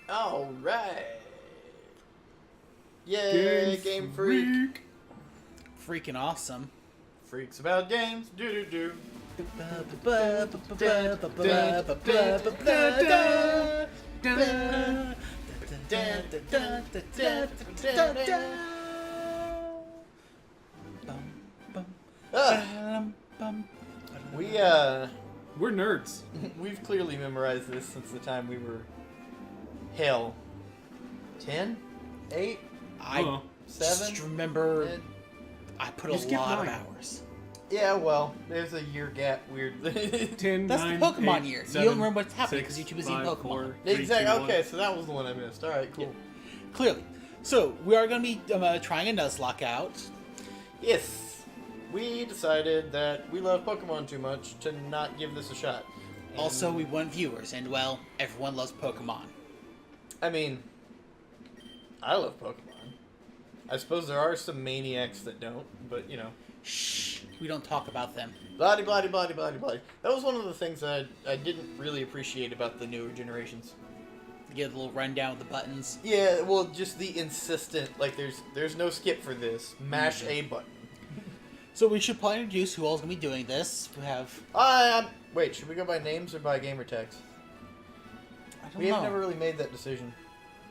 All right. Yay, Game Freak. Freaking awesome. Freaks about games. Do do We're nerds. We've clearly memorized this since the time we were, hell, 10? 8? I 7? just remember I put You a skipped lot of 9. hours. Yeah, well, there's a year gap, weirdly. 10, That's 9, the Pokemon 8, year. 7, You don't remember what's happening because 6, you're too busy in 5, Pokemon. 4, 3, Exactly, 2, 1. okay, so that was the one I missed. Alright, cool. Clearly. So, we are going to be trying a Nuzlocke out. Yes, we decided that we love Pokemon too much to not give this a shot. And, Also, we want viewers, and well, everyone loves Pokemon. I mean, I love Pokemon. I suppose there are some maniacs that don't, but, you know. Shh, we don't talk about them. Blah, blah, blah, blah, blah, blah. That was one of the things that I didn't really appreciate about the newer generations. Give a little rundown with the buttons. Yeah, well, just the insistent, like, there's no skip for this. Mash a button. So we should probably introduce who all's going to be doing this. We have... Wait, should we go by names or by gamer tags? I don't We know. have never really made that decision.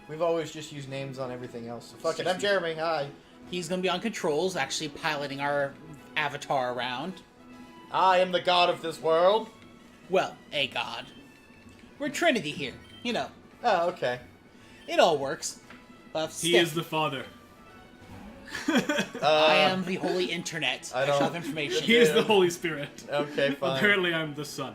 We've always just used names on everything else. So fuck it, I'm Jeremy, hi. He's going to be on controls, actually piloting our avatar around. I am the god of this world. Well, a god. We're Trinity here. You know, Oh, okay. it all works. He is the father. I am the holy internet. I I don't- have information. He is the Holy Spirit. Okay, fine. Apparently, I'm the son.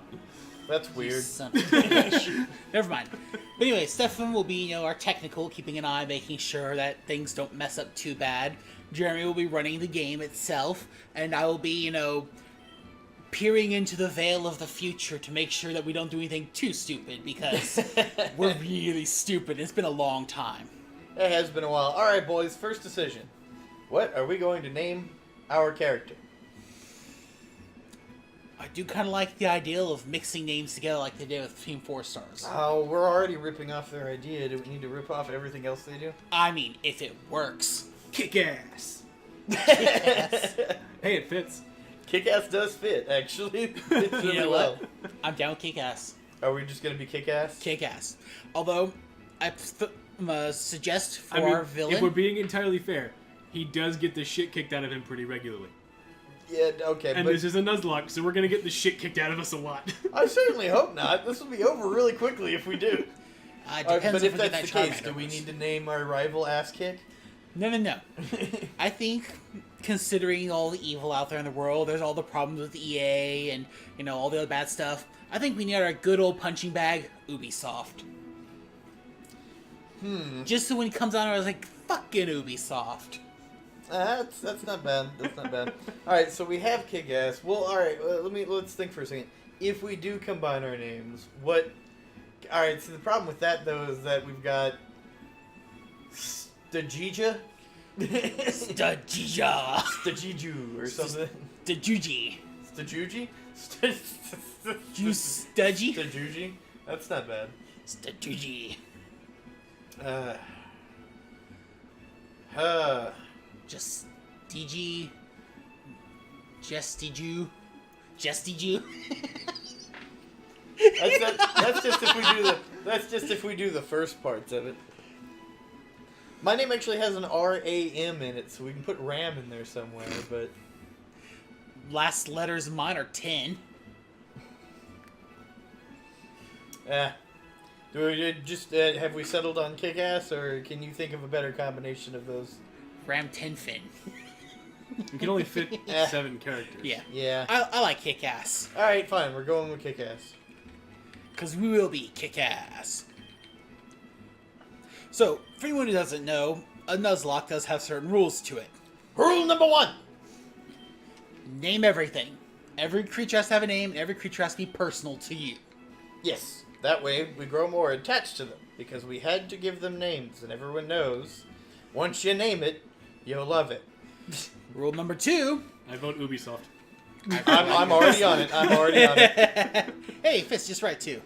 That's weird. Son of a bitch. Never mind. But anyway, Stefan will be, our technical, keeping an eye, making sure that things don't mess up too bad. Jeremy will be running the game itself, and I will be, peering into the veil of the future to make sure that we don't do anything too stupid, because we're really stupid. It's been a long time. It has been a while. Alright, boys, first decision. What are we going to name our character? I do kind of like the idea of mixing names together like they did with Team 4 Stars. Oh, we're already ripping off their idea. Do we need to rip off everything else they do? I mean, if it works. Kick ass. Kick-ass. Hey, it fits. Kick-ass does fit, actually. It fits You really know well. what? I'm down with kick-ass. Are we just going to be kick-ass? Kick-ass. Although, I suggest for I mean, our villain... if we're being entirely fair, he does get the shit kicked out of him pretty regularly. Yeah, okay, And but this is a Nuzlocke, so we're gonna get the shit kicked out of us a lot. I certainly hope not. This will be over really quickly if we do. depends But if we that's get the that case, do we Charmander. need to name our rival Ass Kick? No. I think, considering all the evil out there in the world, there's all the problems with EA and, all the other bad stuff, I think we need our good old punching bag, Ubisoft. Just so when he comes out, I was like, fucking Ubisoft. That's not bad. That's not bad. All right, so we have Kick-Ass. Well, all right. Let's think for a second. If we do combine our names, what? All right. So the problem with that though is that we've got Stajija, Stajija. Stajiju or something. Stajuji. Stajuji. You studgy? Stajuji. That's not bad. Stajuji. Just DG. Jestiju. Jestiju. That's just if we do the. That's just if we do the first parts of it. My name actually has an RAM in it, so we can put RAM in there somewhere. But Last letters of mine are 10. do we just have we settled on Kick-Ass, or can you think of a better combination of those? Ram 10 fin. We can only fit 7 characters. Yeah. Yeah. I like kick-ass. All right, fine. We're going with Kick-Ass. Because we will be kick-ass. So, for anyone who doesn't know, a Nuzlocke does have certain rules to it. Rule number 1. Name everything. Every creature has to have a name, and every creature has to be personal to you. Yes. That way we grow more attached to them because we had to give them names, and everyone knows once you name it, you'll love it. Rule number 2. I vote Ubisoft. I'm already on it. I'm already on it. Hey, it fits just right too.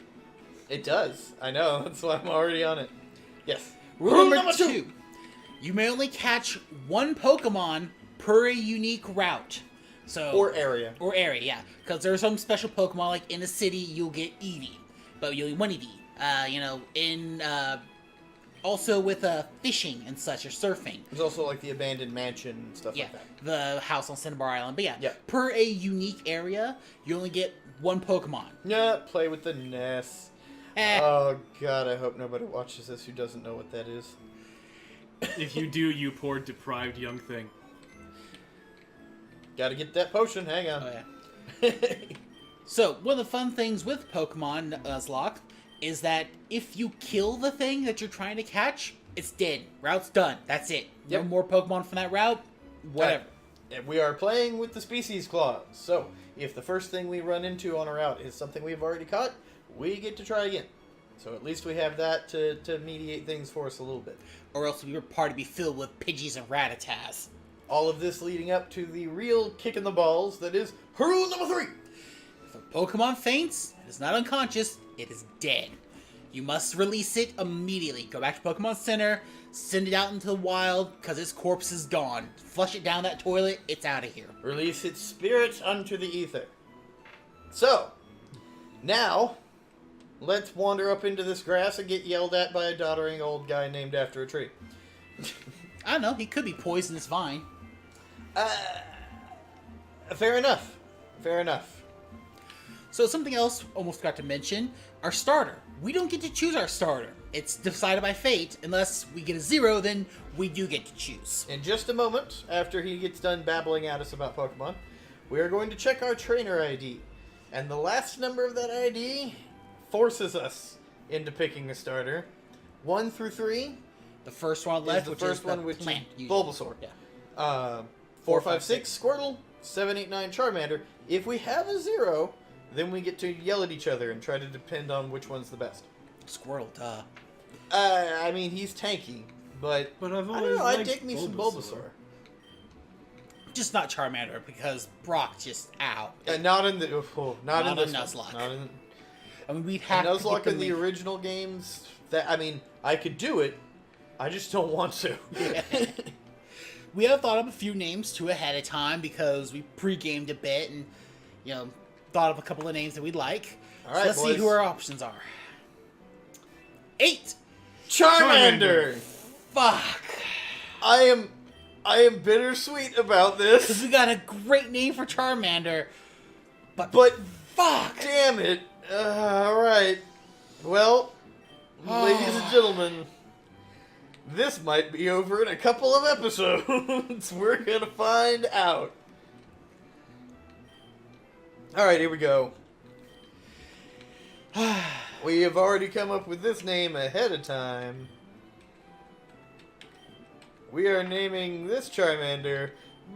It does. I know. That's why I'm already on it. Yes. Rule number 2. You may only catch one Pokemon per a unique route. So Or area. Or area, yeah. Because there are some special Pokemon, like in a city, you'll get Eevee. But you only one Eevee. Also with fishing and such, or surfing. There's also like the abandoned mansion and stuff like that. The house on Cinnabar Island. But yeah, Yeah. per a unique area, you only get one Pokemon. Yeah, play with the Ness. Oh god, I hope nobody watches this who doesn't know what that is. If you do, you poor deprived young thing. Gotta get that potion, hang on. Oh, yeah. So, one of the fun things with Pokemon Nuzlocke is that if you kill the thing that you're trying to catch, it's dead. Route's done. That's it. Yep. No more Pokemon from that route. Whatever. And we are playing with the species clause. So, if the first thing we run into on a route is something we've already caught, we get to try again. So at least we have that to mediate things for us a little bit. Or else your party be filled with Pidgeys and Rattatas. All of this leading up to the real kick in the balls that is rule number 3. If a Pokemon faints, it is not unconscious, it is dead. You must release it immediately. Go back to Pokemon Center, send it out into the wild, because its corpse is gone. Flush it down that toilet, it's out of here. Release its spirit unto the ether. So, now, let's wander up into this grass and get yelled at by a doddering old guy named after a tree. I don't know, he could be Poisonous Vine. Fair enough. Fair enough. So something else almost forgot to mention, our starter. We don't get to choose our starter. It's decided by fate. Unless we get a 0, then we do get to choose. In just a moment, after he gets done babbling at us about Pokemon, we are going to check our trainer ID. And the last number of that ID forces us into picking a starter. 1 through 3 The first one is left, the which first is one, the which plant. is usually. Bulbasaur. Yeah. 4, 5, 6, Squirtle. 7, 8, 9, Charmander. If we have a 0, then we get to yell at each other and try to depend on which one's the best. Squirrel, duh. I mean, he's tanky, but I've I don't always know, I liked dig me some Bulbasaur. Just not Charmander, because Brock just out. Not in the not in in this Nuzlocke. one. Not in I mean, we'd have to Nuzlocke get in the them original games. That I mean, I could do it. I just don't want to. We have thought of a few names too ahead of time because we pre-gamed a bit and, thought of a couple of names that we'd like. All right, so let's see boys. who our options are. 8. Charmander. Fuck. I am bittersweet about Because this, we got a great name for Charmander, but fuck. damn it. All right. Well, ladies and gentlemen, this might be over in a couple of episodes. We're gonna find out. All right, here we go. We have already come up with this name ahead of time. We are naming this Charmander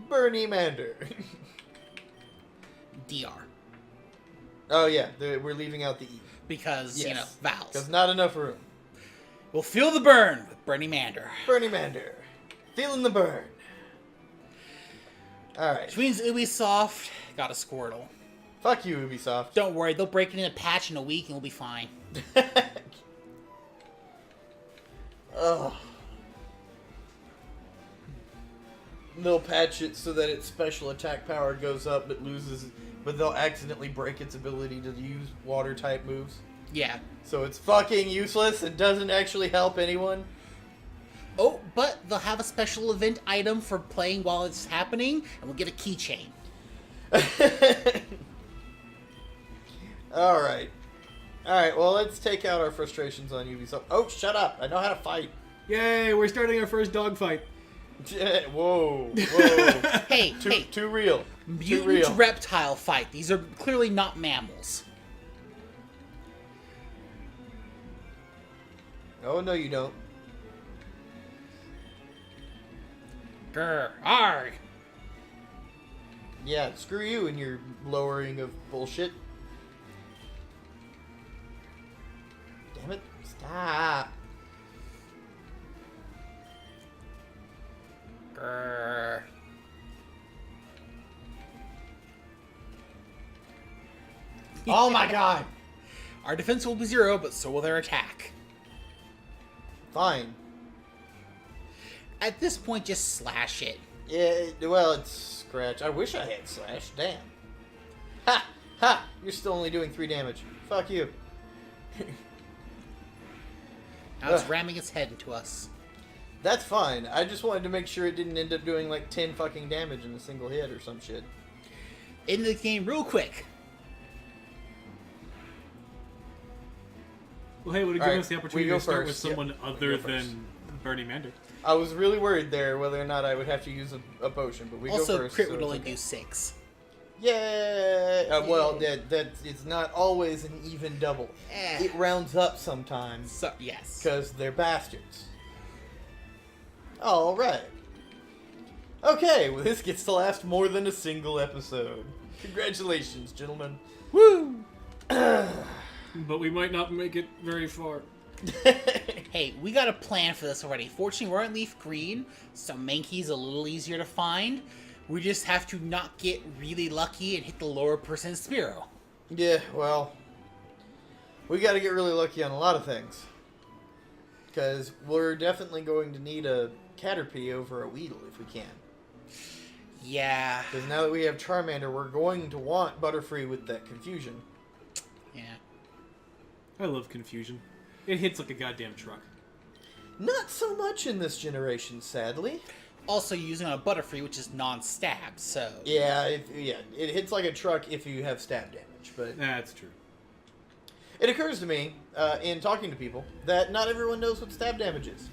Bernie Mander. DR. Oh yeah, we're leaving out the E. Because, Yes. vowels. Because not enough room. We'll feel the burn with Bernie Mander. Bernie Mander. Feeling the burn. Alright. Which means Ubisoft got a Squirtle. Fuck you, Ubisoft. Don't worry, they'll break it in a patch in a week and we'll be fine. Ugh. They'll patch it so that its special attack power goes up but they'll accidentally break its ability to use water type moves. Yeah. So it's fucking useless and doesn't actually help anyone. Oh, but they'll have a special event item for playing while it's happening, and we'll get a keychain. Alright. Alright, well, let's take out our frustrations on Ubisoft. Oh, shut up. I know how to fight. Yay, we're starting our first dogfight. Whoa. Hey, Too real. Too mutant real. reptile fight. These are clearly not mammals. Oh, no, you don't. Grr, arg. Yeah, screw you and your lowering of bullshit. Damn it. Stop. Grr. Oh my god. Our defense will be 0, but so will their attack. Fine. At this point, just slash it. Yeah, well, it's scratch. I wish I had slash. Damn. Ha! Ha! You're still only doing 3 damage. Fuck you. Now it's ramming its head into us. That's fine. I just wanted to make sure it didn't end up doing like 10 fucking damage in a single hit or some shit. Into the game real quick. Well, hey, would it give us the opportunity to start with first. someone Yep. other than Bernie Mander? I was really worried there whether or not I would have to use a potion, but we Also, go first. crit so would it's only okay. do 6. Yeah. Well, that it's not always an even double. It rounds up sometimes. So, yes. Because they're bastards. All right. Okay, well, this gets to last more than a single episode. Congratulations, gentlemen. Woo! But we might not make it very far. Hey, we got a plan for this already. Fortunately, we're on Leaf Green, so Mankey's a little easier to find. We just have to not get really lucky and hit the lower percent Spearow. Yeah, well, we got to get really lucky on a lot of things. Because we're definitely going to need a Caterpie over a Weedle if we can. Yeah. Because now that we have Charmander, we're going to want Butterfree with that confusion. Yeah. I love confusion. It hits like a goddamn truck. Not so much in this generation, sadly. Also using a Butterfree, which is non-stab, so... Yeah, it hits like a truck if you have stab damage, but... That's true. It occurs to me, in talking to people, that not everyone knows what stab damage is.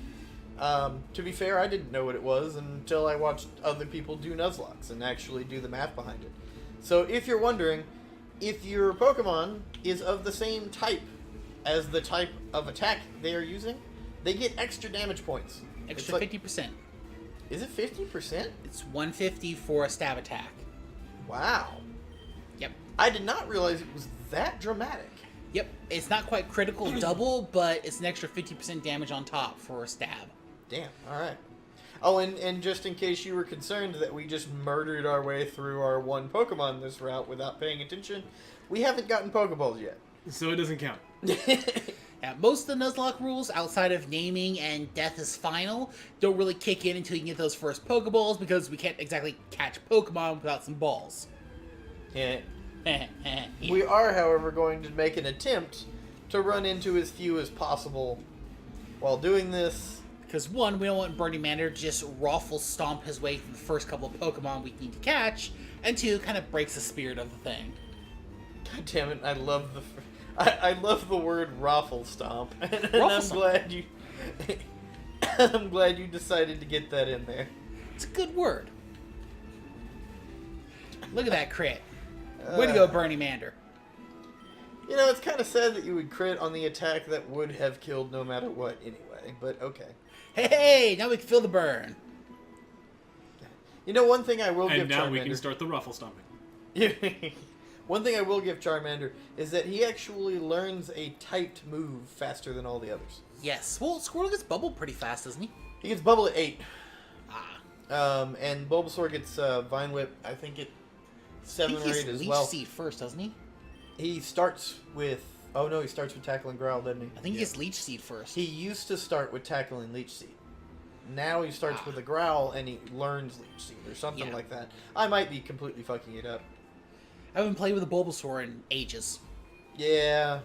To be fair, I didn't know what it was until I watched other people do nuzlocks and actually do the math behind it. So if you're wondering, if your Pokemon is of the same type as the type of attack they are using, they get extra damage points. Extra 50%. Is it 50%? It's 150 for a stab attack. Wow. Yep. I did not realize it was that dramatic. Yep. It's not quite critical double, but it's an extra 50% damage on top for a stab. Damn, alright. Oh, and just in case you were concerned that we just murdered our way through our one Pokemon this route without paying attention, we haven't gotten Pokeballs yet. So it doesn't count. Yeah, most of the Nuzlocke rules, outside of naming and death is final, don't really kick in until you get those first Pokeballs, because we can't exactly catch Pokemon without some balls. Yeah. Yeah. We are, however, going to make an attempt to run into as few as possible while doing this. Because one, we don't want Bernie Mander to just raffle stomp his way through the first couple of Pokemon we need to catch, and two, kind of breaks the spirit of the thing. God damn it! I love the word raffle stomp, and Raffle I'm stomp. glad you. I'm glad you decided to get that in there. It's a good word. Look at that crit. Way to go, Bernie Mander. You know, it's kind of sad that you would crit on the attack that would have killed no matter what anyway, but okay. Hey, now we can feel the burn. You know, one thing I will give And now Charmander... we can start the ruffle stomping. One thing I will give Charmander is that he actually learns a typed move faster than all the others. Yes. Well, Squirtle gets bubbled pretty fast, doesn't he? He gets Bubble at 8. Ah. And Bulbasaur gets Vine Whip, I think at 7 I or think 8 he's as Leech well. Seed first, doesn't he? He starts with... Oh no, he starts with Tackle and Growl, doesn't he? I think he gets Leech Seed first. He used to start with Tackle and Leech Seed. Now he starts with a Growl and he learns Leech Seed or something like that. I might be completely fucking it up. I haven't played with a Bulbasaur in ages. Yeah.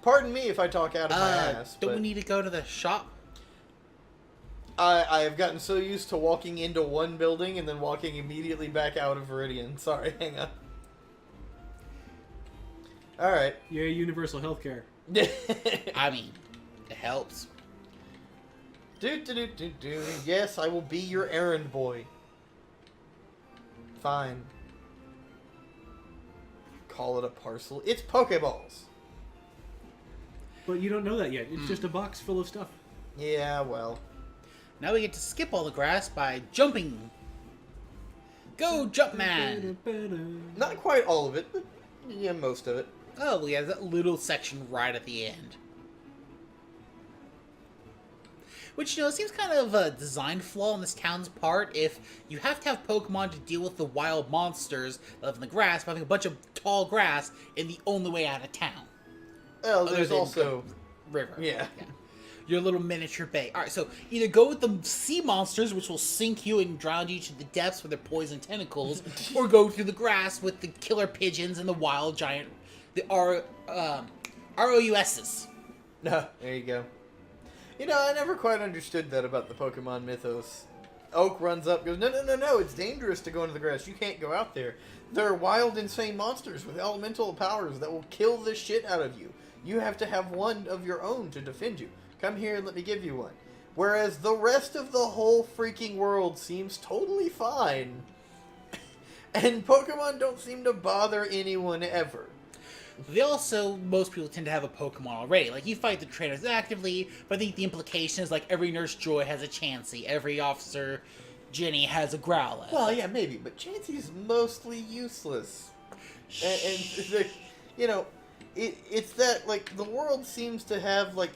Pardon me if I talk out of my ass, Don't but we need to go to the shop? I have gotten so used to walking into one building and then walking immediately back out of Viridian. Sorry, hang on. Alright. Yay, universal healthcare. I mean, it helps. Do. Yes, I will be your errand boy. Fine. Call it a parcel. It's Pokeballs. But you don't know that yet. It's just a box full of stuff. Yeah, well. Now we get to skip all the grass by jumping. Go, Jumpman! Not quite all of it, but yeah, most of it. Oh, yeah, that little section right at the end. Which, you know, seems kind of a design flaw on this town's part if you have to have Pokemon to deal with the wild monsters that live in the grass by having a bunch of tall grass in the only way out of town. Well, Other there's than also... River. Yeah. your little miniature bay. All right, so either go with the sea monsters, which will sink you and drown you to the depths with their poison tentacles, or go through the grass with the killer pigeons and the wild giant, the ROUSs. No, there you go. You know, I never quite understood that about the Pokemon mythos. Oak runs up, goes, no, it's dangerous to go into the grass. You can't go out there. There are wild, insane monsters with elemental powers that will kill the shit out of you. You have to have one of your own to defend you. Come here and let me give you one. Whereas the rest of the whole freaking world seems totally fine. And Pokemon don't seem to bother anyone ever. They also, most people tend to have a Pokemon already. Like, you fight the trainers actively, but I think the implication is, like, every Nurse Joy has a Chansey, every Officer Jenny has a Growlithe. Well, yeah, maybe, but Chansey's mostly useless. And you know, it's that, like, the world seems to have, like,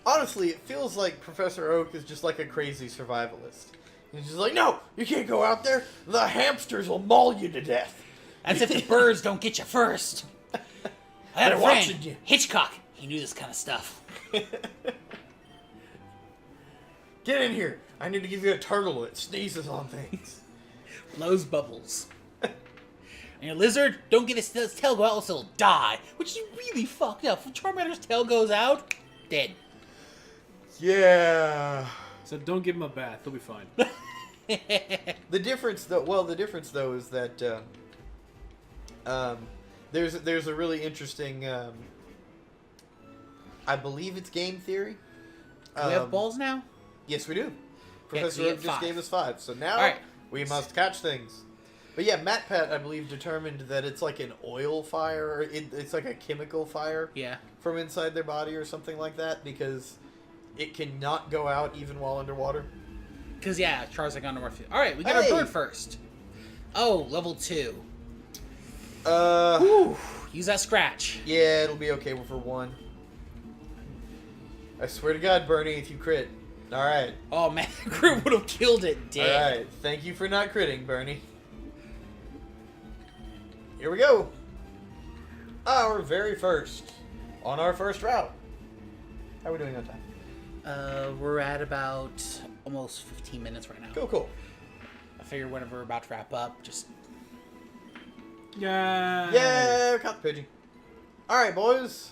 honestly, it feels like Professor Oak is just like a crazy survivalist. He's just like, no, you can't go out there. The hamsters will maul you to death. As if the birds don't get you first. I had a They're friend, watching you. Hitchcock. He knew this kind of stuff. Get in here. I need to give you a turtle that sneezes on things. Blows bubbles. And your lizard, don't get his tail go out, else he'll die. Which is really fucked up. If Charmander's tail goes out, dead. Yeah. So don't give him a bath. He'll be fine. The difference, though, is that there's a really interesting. I believe it's game theory. Do we have balls now? Yes, we do. Yeah, Professor we Oak get just 5. gave us 5, so now Alright. we must catch things. But yeah, MatPat, I believe, determined that it's like an oil fire, or it's like a chemical fire Yeah. from inside their body or something like that, because it cannot go out even while underwater. Because, yeah, Charizard got no more fuel. Alright, we got our bird first. Oh, level 2. Whew. Use that scratch. Yeah, it'll be okay for 1. I swear to God, Bernie, if you crit. Alright. Oh, man, the group would have killed it dead. Alright, thank you for not critting, Bernie. Here we go. Our very first. On our first route. How are we doing on time? We're at about almost 15 minutes right now. Cool. I figure whenever we're about to wrap up, just... Yeah, we caught the Pidgey. Alright, boys.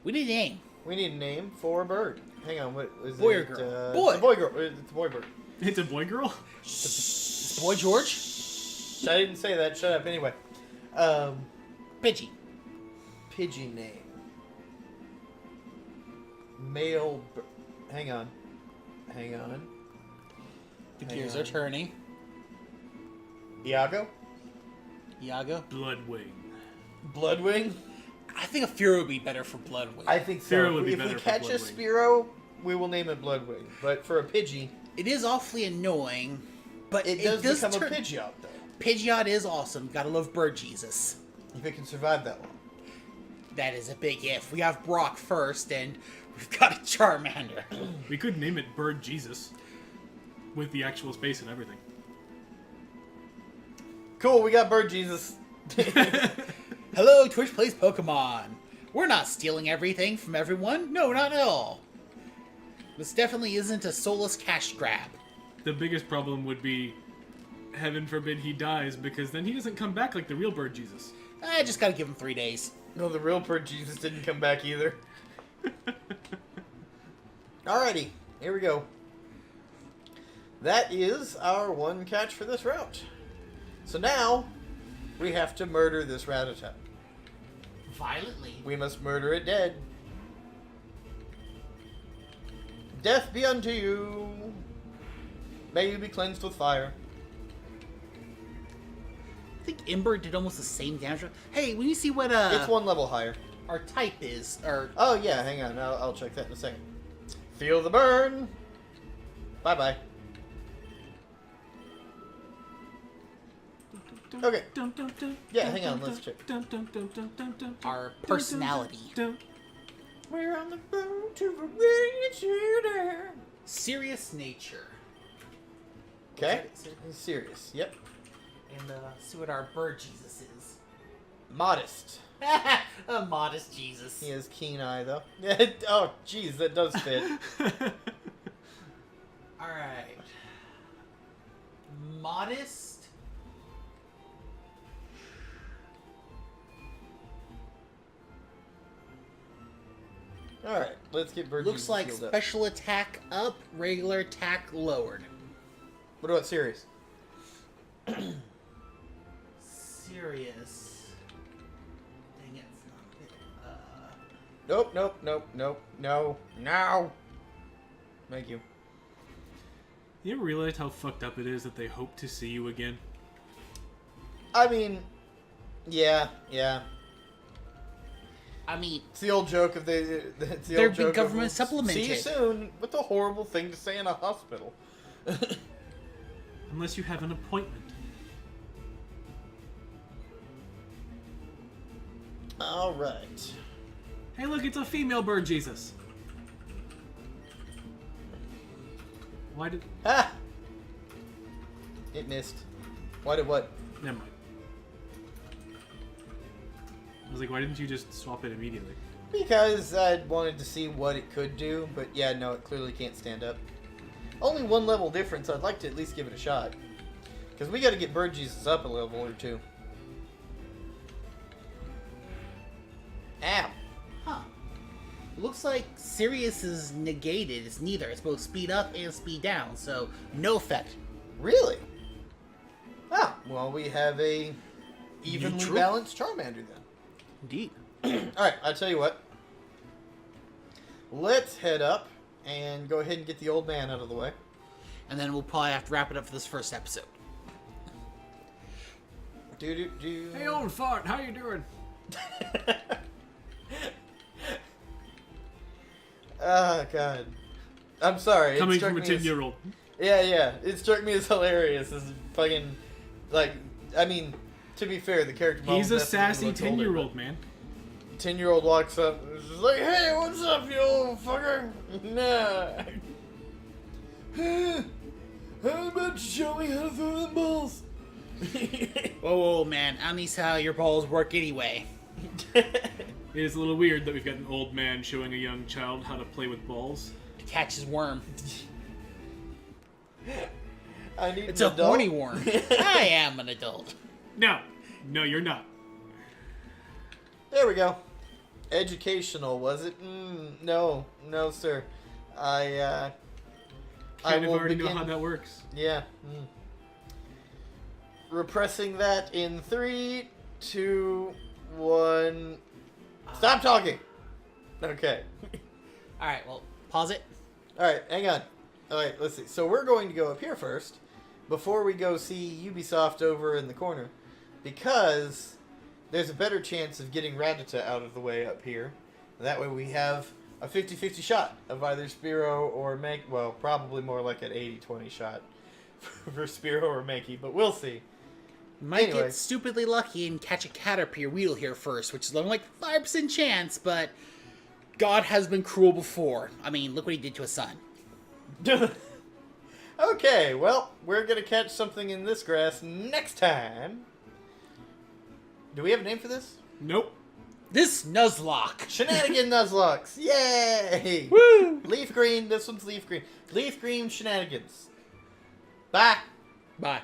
We need a name. We need a name for a bird. Hang on, what is it? Boy or girl? Boy. It's a boy girl. It's a boy bird. It's a boy girl? It's Boy George? I didn't say that. Shut up. Anyway. Pidgey. Pidgey name. Male. Hang on. The gears are turning. Iago? Bloodwing. Bloodwing? I think a Fearow would be better for Bloodwing. I think so. Fearow would be if better we for catch a Bloodwing. Spearow, we will name it Bloodwing. But for a Pidgey, It is awfully annoying, but it does become turn... a Pidgeot, though. Pidgeot is awesome. Gotta love Bird Jesus. If it can survive that long. That is a big if. We have Brock first, and we've got a Charmander. We could name it Bird Jesus. With the actual space and everything. Cool, we got Bird Jesus. Hello, Twitch Plays Pokemon. We're not stealing everything from everyone. No, not at all. This definitely isn't a soulless cash grab. The biggest problem would be, heaven forbid he dies, because then he doesn't come back like the real Bird Jesus. I just gotta give him 3 days. No, the real Bird Jesus didn't come back either. Alrighty, here we go. That is our one catch for this route. So now, we have to murder this Rattata. Violently. We must murder it dead. Death be unto you. May you be cleansed with fire. I think Ember did almost the same damage. Hey, when you see what It's 1 level higher. our type is, or Oh yeah, hang on. I'll check that in a second. Feel the burn. Bye-bye. Okay. Yeah, hang on, let's check. our personality. We're on the road to reach. Serious nature. Okay. He's serious. Yep. And see what our Bird Jesus is. Modest. A modest Jesus. He has keen eye, though. Oh, jeez, that does fit. Alright. Modest. Alright, let's get Bird Looks Jesus like healed up. special attack up, regular attack lowered. What about serious? Serious. Dang it, it's not Nope, nope, nope, nope, no, no. Thank you. You ever realize how fucked up it is that they hope to see you again? I mean, yeah. I mean, It's the old joke of it's the There'd old be joke government of, supplemented. See you soon. What a horrible thing to say in a hospital. Unless you have an appointment. All right. Hey, look, it's a female bird Jesus. Why did... Ah! It missed. Why did what? Never mind. I was like, why didn't you just swap it immediately? Because I wanted to see what it could do, but yeah, no, it clearly can't stand up. Only one level difference. I'd like to at least give it a shot. Because we got to get Bird Jesus up a level or two. Ow. huh. Looks like Sirius is negated. It's neither. It's both speed up and speed down, so no effect. Really? Ah, well, we have a evenly Neutral? balanced Charmander then. Indeed. Alright, I'll tell you what. Let's head up and go ahead and get the old man out of the way. And then we'll probably have to wrap it up for this first episode. Do. Hey, old fart, how you doing? Oh, God. I'm sorry. Coming it struck from a me as- 10-year-old. Yeah. It struck me as hilarious. As fucking, like, I mean, to be fair, the character model He's a definitely sassy looks older, 10-year-old, man. but 10-year-old walks up and is just like, hey, what's up, you old fucker? Nah. How about you show me how to throw them balls? Oh, man. I don't see how your balls work anyway. It is a little weird that we've got an old man showing a young child how to play with balls. To catch his worm. I need It's an a adult. horny worm. I am an adult. No, you're not. There we go. Educational, was it? No, sir. I Kind of will already know begin- how that works. Yeah. Repressing that in 3, 2, 1. Stop talking. Okay. Alright, well, pause it. All right, hang on. All right, let's see. So we're going to go up here first before we go see Ubisoft over in the corner, because there's a better chance of getting Rattata out of the way up here. And that way we have a 50-50 shot of either Spearow or Mankey. Well, probably more like an 80-20 shot for Spearow or Mankey, but we'll see. Might Anyway. get stupidly lucky and catch a Caterpie Weedle here first, which is only like 5% chance, but God has been cruel before. I mean, look what he did to his son. Okay, well, we're going to catch something in this grass next time. Do we have a name for this? Nope. This Nuzlocke. Shenanigan Nuzlocks. Yay! Woo! Leaf green. This one's leaf green. Leaf green Shenanigans. Bye. Bye.